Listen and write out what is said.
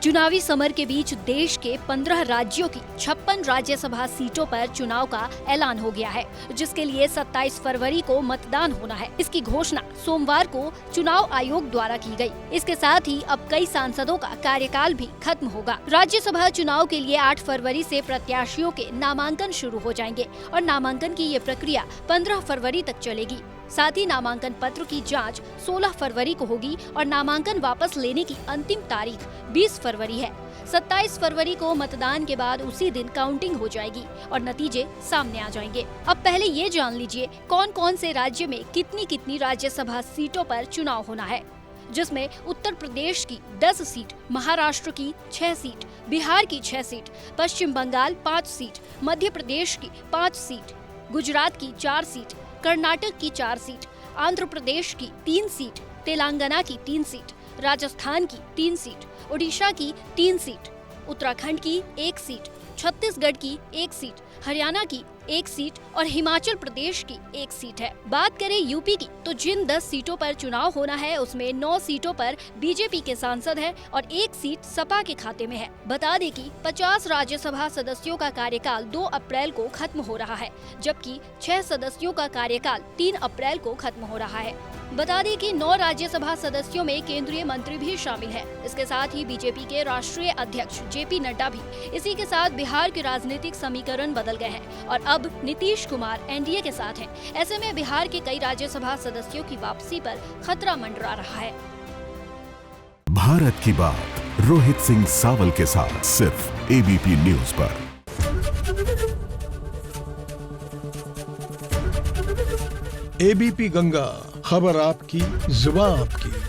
चुनावी समर के बीच देश के 15 राज्यों की 56 राज्यसभा सीटों पर चुनाव का ऐलान हो गया है, जिसके लिए 27 फरवरी को मतदान होना है। इसकी घोषणा सोमवार को चुनाव आयोग द्वारा की गई। इसके साथ ही अब कई सांसदों का कार्यकाल भी खत्म होगा। राज्यसभा चुनाव के लिए 8 फरवरी से प्रत्याशियों के नामांकन शुरू हो जाएंगे और नामांकन की ये प्रक्रिया 15 फरवरी तक चलेगी। साथ ही नामांकन पत्र की जांच 16 फरवरी को होगी और नामांकन वापस लेने की अंतिम तारीख 20 फरवरी है। 27 फरवरी को मतदान के बाद उसी दिन काउंटिंग हो जाएगी और नतीजे सामने आ जाएंगे। अब पहले ये जान लीजिए कौन कौन से राज्य में कितनी कितनी राज्यसभा सीटों पर चुनाव होना है, जिसमें उत्तर प्रदेश की 10 सीट, महाराष्ट्र की 6 सीट, बिहार की 6 सीट, पश्चिम बंगाल 5 सीट, मध्य प्रदेश की 5 सीट, गुजरात की 4 सीट, कर्नाटक की 4 सीट, आंध्र प्रदेश की 3 सीट, तेलंगाना की 3 सीट, राजस्थान की 3 सीट, उड़ीसा की 3 सीट, उत्तराखंड की 1 सीट, छत्तीसगढ़ की 1 सीट, हरियाणा की 1 सीट और हिमाचल प्रदेश की 1 सीट है। बात करें यूपी की, तो जिन 10 सीटों पर चुनाव होना है उसमें 9 सीटों पर बीजेपी के सांसद हैं और 1 सीट सपा के खाते में है। बता दें कि 50 राज्यसभा सदस्यों का कार्यकाल 2 अप्रैल को खत्म हो रहा है, जबकि 6 सदस्यों का कार्यकाल 3 अप्रैल को खत्म हो रहा है। बता दें कि 9 राज्यसभा सदस्यों में केंद्रीय मंत्री भी शामिल हैं। इसके साथ ही बीजेपी के राष्ट्रीय अध्यक्ष जेपी नड्डा भी। इसी के साथ बिहार के राजनीतिक समीकरण बदल गए हैं और अब नीतीश कुमार एनडीए के साथ हैं। ऐसे में बिहार के कई राज्यसभा सदस्यों की वापसी पर खतरा मंडरा रहा है। भारत की बात रोहित सिंह सावल के साथ सिर्फ एबीपी न्यूज पर। एबीपी गंगा, खबर आपकी, जुबान आपकी।